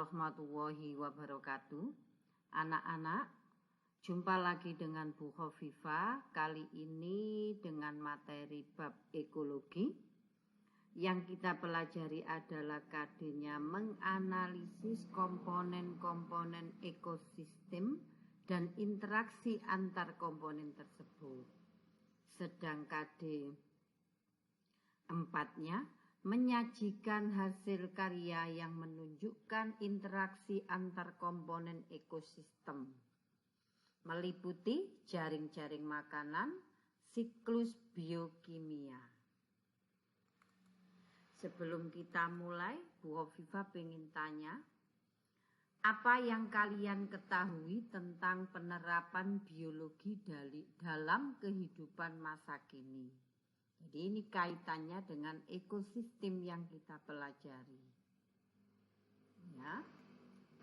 warahmatullahi wabarakatuh. Anak-anak, jumpa lagi dengan Bu Khofifah. Kali ini dengan materi bab ekologi. Yang kita pelajari adalah KD-nya menganalisis komponen-komponen ekosistem dan interaksi antar komponen tersebut. Sedang KD 4-nya menyajikan hasil karya yang menunjukkan interaksi antar komponen ekosistem, meliputi jaring-jaring makanan, siklus biokimia. Sebelum kita mulai, Bu Khofifah pengen tanya, apa yang kalian ketahui tentang penerapan biologi dalam kehidupan masa kini? Jadi ini kaitannya dengan ekosistem yang kita pelajari. Ya,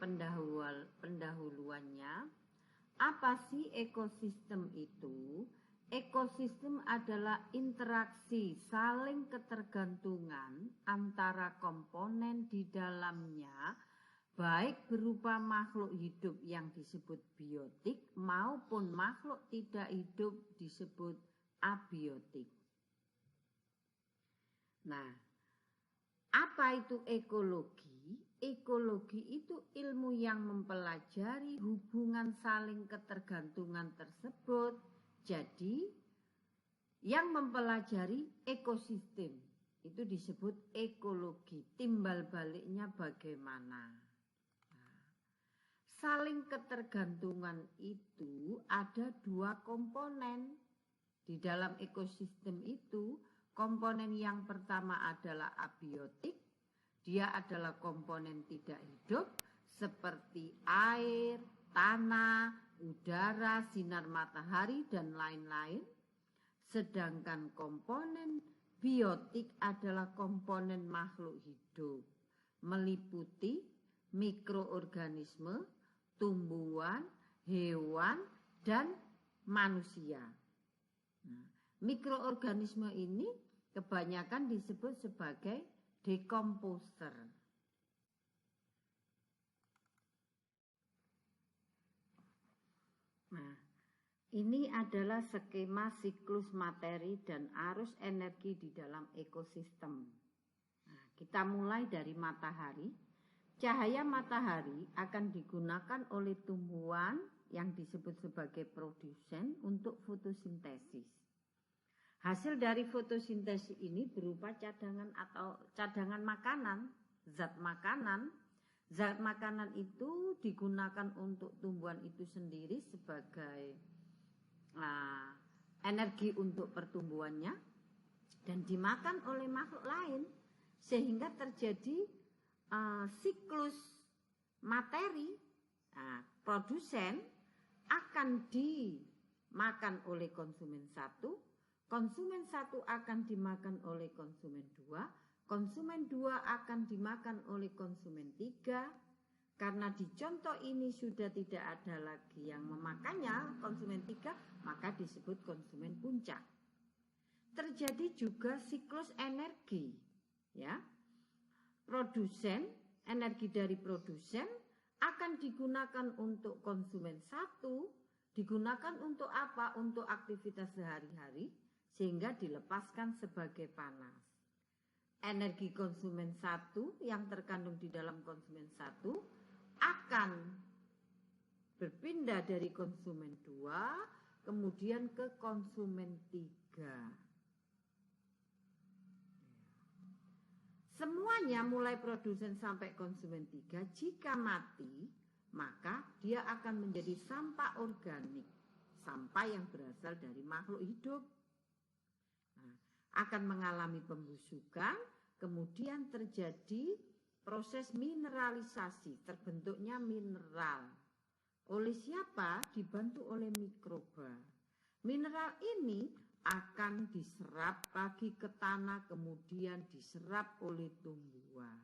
pendahuluannya, apa sih ekosistem itu? Ekosistem adalah interaksi saling ketergantungan antara komponen di dalamnya, baik berupa makhluk hidup yang disebut biotik maupun makhluk tidak hidup disebut abiotik. Nah, apa itu ekologi? Ekologi itu ilmu yang mempelajari hubungan saling ketergantungan tersebut. Jadi, yang mempelajari ekosistem itu disebut ekologi. Timbal baliknya bagaimana? Nah, saling ketergantungan itu ada dua komponen di dalam ekosistem itu. Komponen yang pertama adalah abiotik, dia adalah komponen tidak hidup seperti air, tanah, udara, sinar matahari, dan lain-lain. Sedangkan komponen biotik adalah komponen makhluk hidup, meliputi mikroorganisme, tumbuhan, hewan, dan manusia. Nah, mikroorganisme ini kebanyakan disebut sebagai decomposer. Nah, ini adalah skema siklus materi dan arus energi di dalam ekosistem. Nah, kita mulai dari matahari. Cahaya matahari akan digunakan oleh tumbuhan yang disebut sebagai produsen untuk fotosintesis. Hasil dari fotosintesis ini berupa cadangan makanan, zat makanan. Zat makanan itu digunakan untuk tumbuhan itu sendiri sebagai energi untuk pertumbuhannya dan dimakan oleh makhluk lain, sehingga terjadi siklus materi. Produsen akan dimakan oleh konsumen satu, konsumen satu akan dimakan oleh konsumen dua, konsumen dua akan dimakan oleh konsumen tiga. Karena di contoh ini sudah tidak ada lagi yang memakannya, konsumen tiga, maka disebut konsumen puncak. Terjadi juga siklus energi, ya. Energi dari produsen akan digunakan untuk konsumen satu, digunakan untuk apa? Untuk aktivitas sehari-hari, sehingga dilepaskan sebagai panas. Energi konsumen satu yang terkandung di dalam konsumen satu akan berpindah dari konsumen dua, kemudian ke konsumen tiga. Semuanya mulai produsen sampai konsumen tiga, jika mati, maka dia akan menjadi sampah organik, sampah yang berasal dari makhluk hidup. Nah, akan mengalami pembusukan, kemudian terjadi proses mineralisasi, terbentuknya mineral. Oleh siapa? Dibantu oleh mikroba. Mineral ini akan diserap lagi ke tanah, kemudian diserap oleh tumbuhan.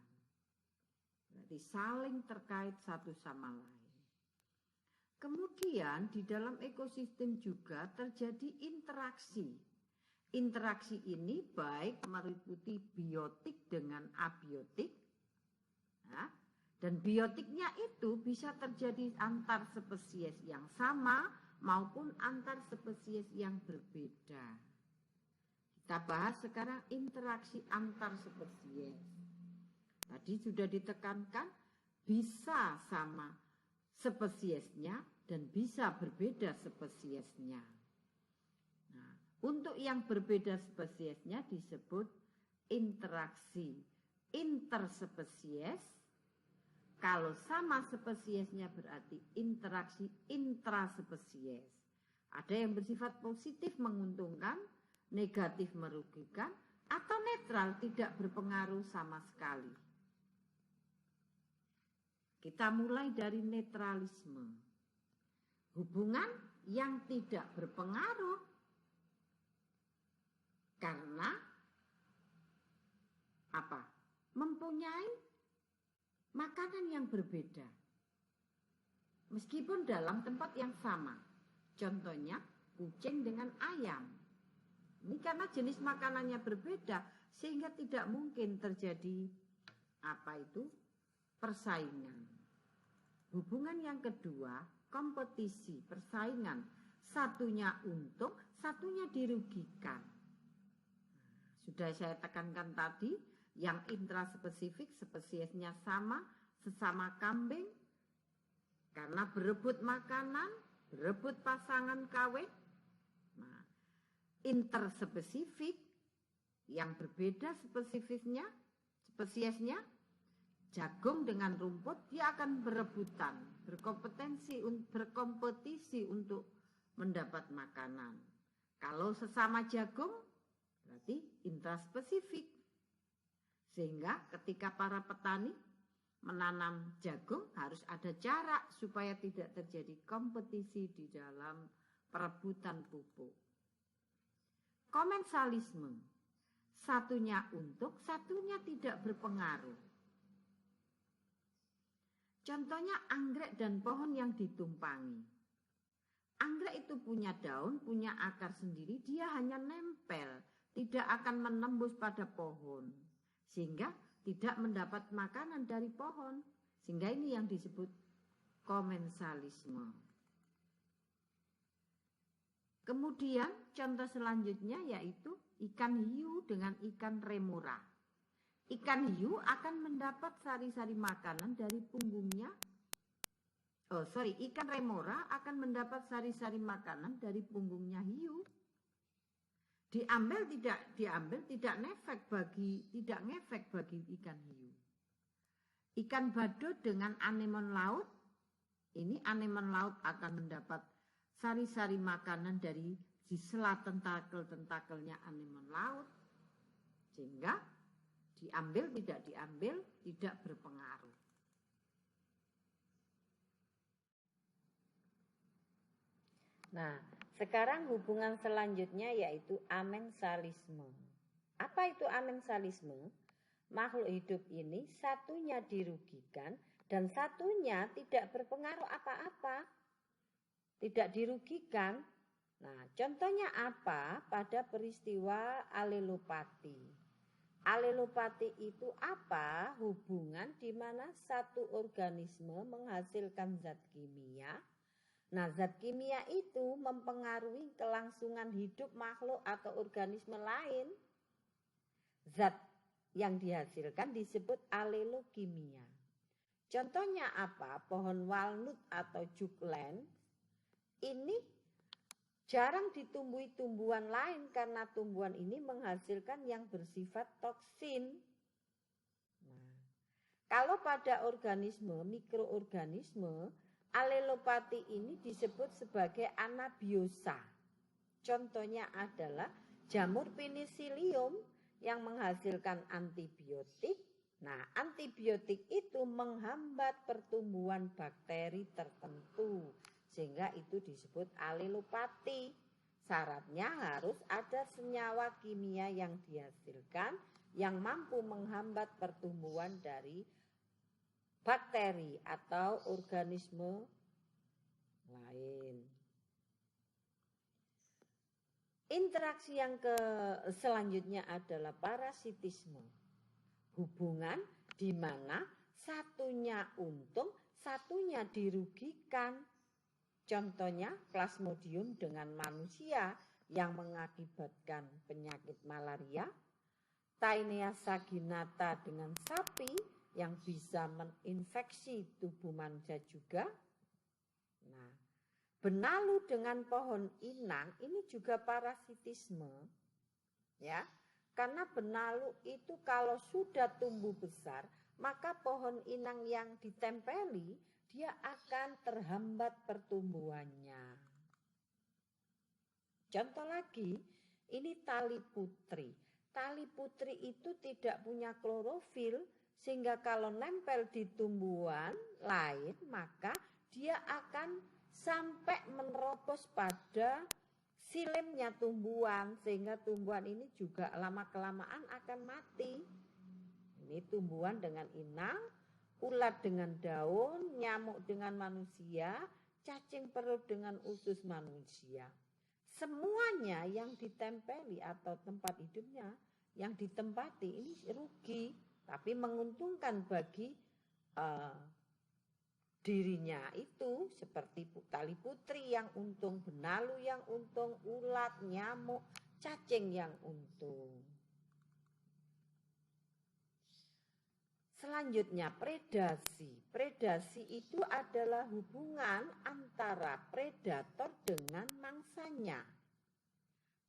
Berarti saling terkait satu sama lain. Kemudian di dalam ekosistem juga terjadi interaksi. Interaksi ini baik meliputi biotik dengan abiotik. Nah, Dan biotiknya itu bisa terjadi antar spesies yang sama maupun antar spesies yang berbeda. Kita bahas sekarang interaksi antar spesies. Tadi sudah ditekankan bisa sama spesiesnya dan bisa berbeda spesiesnya. Nah, untuk yang berbeda spesiesnya disebut interaksi interspesies. Kalau sama spesiesnya berarti interaksi intraspesies. Ada yang bersifat positif menguntungkan, negatif merugikan, atau netral tidak berpengaruh sama sekali. Kita mulai dari netralisme. Hubungan yang tidak berpengaruh karena apa? Mempunyai makanan yang berbeda. Meskipun dalam tempat yang sama. Contohnya kucing dengan ayam. Ini karena jenis makanannya berbeda sehingga tidak mungkin terjadi persaingan. Hubungan yang kedua, kompetisi, persaingan. Satunya untung, satunya dirugikan. Sudah saya tekankan tadi, yang intraspesifik spesiesnya sama, sesama kambing, karena berebut makanan, berebut pasangan kawin. Nah, interspesifik yang berbeda spesiesnya, jagung dengan rumput, dia akan berebutan, berkompetisi untuk mendapat makanan. Kalau sesama jagung, berarti intraspesifik. Sehingga ketika para petani menanam jagung harus ada jarak supaya tidak terjadi kompetisi di dalam perebutan pupuk. Komensalisme, satunya untuk, satunya tidak berpengaruh. Contohnya anggrek dan pohon yang ditumpangi. Anggrek itu punya daun, punya akar sendiri, dia hanya nempel, tidak akan menembus pada pohon. Sehingga tidak mendapat makanan dari pohon. Sehingga ini yang disebut komensalisme. Kemudian contoh selanjutnya yaitu ikan hiu dengan ikan remora. Ikan hiu akan mendapat sari-sari makanan dari punggungnya. Ikan remora akan mendapat sari-sari makanan dari punggungnya hiu. Diambil tidak ngefek bagi ikan hiu. Ikan badut dengan anemon laut, ini anemon laut akan mendapat sari-sari makanan dari di sela tentakel-tentakelnya anemon laut, sehingga diambil tidak berpengaruh. Nah, sekarang hubungan selanjutnya yaitu amensalisme. Apa itu amensalisme? Makhluk hidup ini satunya dirugikan dan satunya tidak berpengaruh apa-apa. Tidak dirugikan. Nah, contohnya apa? Pada peristiwa alelopati. Alelopati itu apa? Hubungan di mana satu organisme menghasilkan zat kimia. Nah, zat kimia itu mempengaruhi kelangsungan hidup makhluk atau organisme lain. Zat yang dihasilkan disebut alelokimia. Contohnya apa? Pohon walnut atau juklen ini jarang ditumbuhi tumbuhan lain karena tumbuhan ini menghasilkan yang bersifat toksin. Nah, kalau pada organisme, mikroorganisme, alelopati ini disebut sebagai anabiosa. Contohnya adalah jamur penicillium yang menghasilkan antibiotik. Nah, antibiotik itu menghambat pertumbuhan bakteri tertentu. Sehingga itu disebut alelopati. Syaratnya harus ada senyawa kimia yang dihasilkan yang mampu menghambat pertumbuhan dari bakteri atau organisme lain. Interaksi yang selanjutnya adalah parasitisme. Hubungan di mana satunya untung, satunya dirugikan. Contohnya Plasmodium dengan manusia yang mengakibatkan penyakit malaria, Taenia saginata dengan sapi yang bisa menginfeksi tubuh manusia juga. Nah, benalu dengan pohon inang ini juga parasitisme, ya. Karena benalu itu kalau sudah tumbuh besar, maka pohon inang yang ditempeli dia akan terhambat pertumbuhannya. Contoh lagi, ini tali putri. Tali putri itu tidak punya klorofil, sehingga kalau nempel di tumbuhan lain, maka dia akan sampai menerobos pada silimnya tumbuhan, sehingga tumbuhan ini juga lama-kelamaan akan mati. Ini tumbuhan dengan inang, ulat dengan daun, nyamuk dengan manusia, cacing perut dengan usus manusia. Semuanya yang ditempeli atau tempat hidupnya yang ditempati ini rugi, tapi menguntungkan bagi dirinya itu, seperti tali putri yang untung, benalu yang untung, ulat, nyamuk, cacing yang untung. Selanjutnya predasi. Predasi itu adalah hubungan antara predator dengan mangsanya.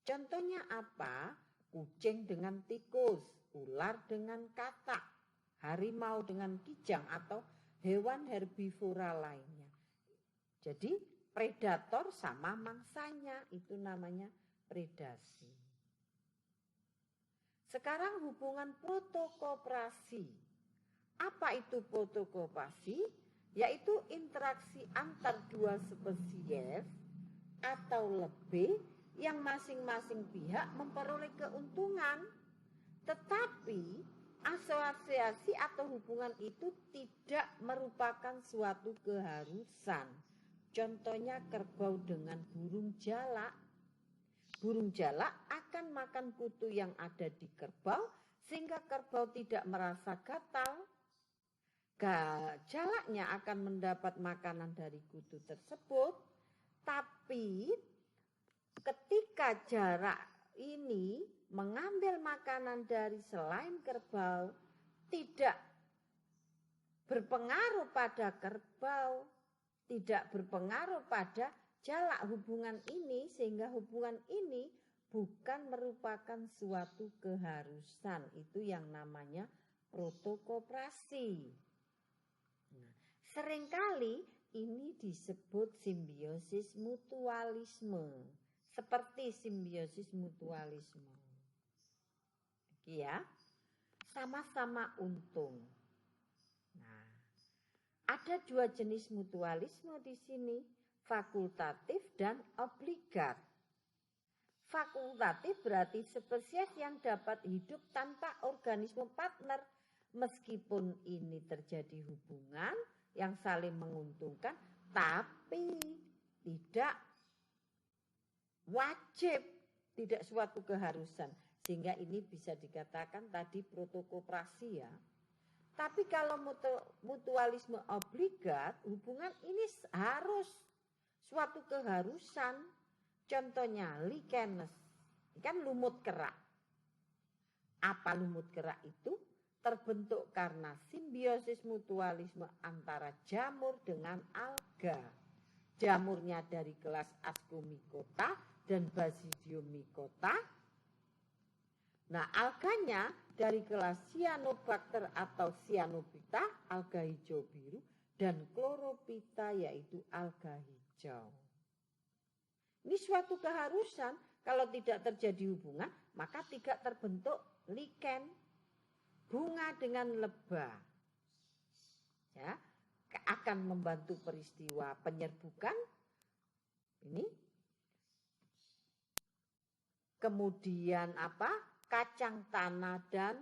Contohnya apa? Kucing dengan tikus, ular dengan katak, harimau dengan kijang atau hewan herbivora lainnya. Jadi predator sama mangsanya, itu namanya predasi. Sekarang hubungan protokooperasi. Apa itu protokooperasi? Yaitu interaksi antar dua spesies atau lebih yang masing-masing pihak memperoleh keuntungan. Tetapi asosiasi atau hubungan itu tidak merupakan suatu keharusan. Contohnya kerbau dengan burung jalak. Burung jalak akan makan kutu yang ada di kerbau sehingga kerbau tidak merasa gatal. Jalaknya akan mendapat makanan dari kutu tersebut, tapi ketika jarak ini mengambil makanan dari selain kerbau, tidak berpengaruh pada kerbau, tidak berpengaruh pada jalak hubungan ini, sehingga hubungan ini bukan merupakan suatu keharusan. Itu yang namanya protokooperasi. Nah, seringkali ini disebut simbiosis mutualisme, seperti simbiosis mutualisme. Ya, sama-sama untung. Nah, ada dua jenis mutualisme di sini, fakultatif dan obligat. Fakultatif berarti spesies yang dapat hidup tanpa organisme partner, meskipun ini terjadi hubungan yang saling menguntungkan, tapi tidak wajib, tidak suatu keharusan. Sehingga ini bisa dikatakan tadi protokooperasi ya. Tapi kalau mutualisme obligat, hubungan ini harus suatu keharusan. Contohnya lichenes, kan lumut kerak. Apa lumut kerak itu? Terbentuk karena simbiosis mutualisme antara jamur dengan alga. Jamurnya dari kelas Ascomycota dan Basidiomycota. Nah, alganya dari kelas Cyanobacter atau Cyanophyta, alga hijau biru, dan Chlorophyta yaitu alga hijau. Ini suatu keharusan, kalau tidak terjadi hubungan, maka tidak terbentuk lichen. Bunga dengan lebah ya, akan membantu peristiwa penyerbukan ini. Kemudian apa? Kacang tanah dan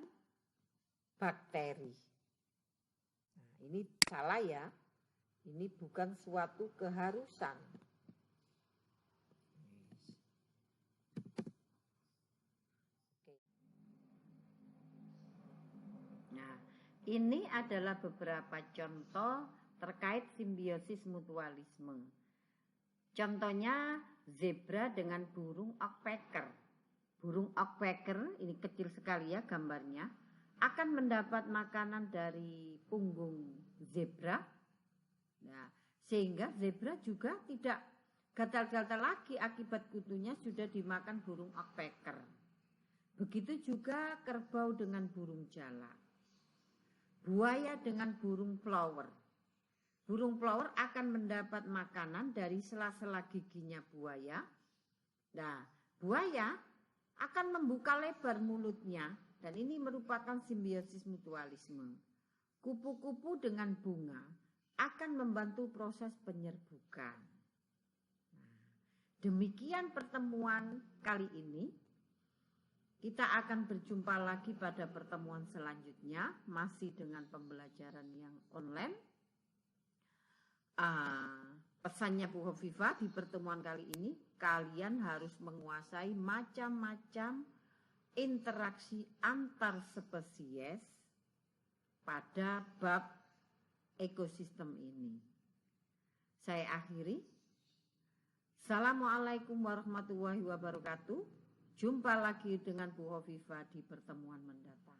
bakteri. Nah, ini salah ya. Ini bukan suatu keharusan. Ini adalah beberapa contoh terkait simbiosis mutualisme. Contohnya zebra dengan burung oxpecker. Burung oxpecker, ini kecil sekali ya gambarnya, akan mendapat makanan dari punggung zebra. Nah, sehingga zebra juga tidak gatal-gatal lagi akibat kutunya sudah dimakan burung oxpecker. Begitu juga kerbau dengan burung jalak. Buaya dengan burung plover. Burung plover akan mendapat makanan dari sela-sela giginya buaya. Nah, buaya akan membuka lebar mulutnya dan ini merupakan simbiosis mutualisme. Kupu-kupu dengan bunga akan membantu proses penyerbukan. Nah, demikian pertemuan kali ini. Kita akan berjumpa lagi pada pertemuan selanjutnya, masih dengan pembelajaran yang online. Pesannya Bu Hovifah di pertemuan kali ini, kalian harus menguasai macam-macam interaksi antar spesies pada bab ekosistem ini. Saya akhiri. Assalamualaikum warahmatullahi wabarakatuh. Jumpa lagi dengan Bu Hovifah di pertemuan mendatang.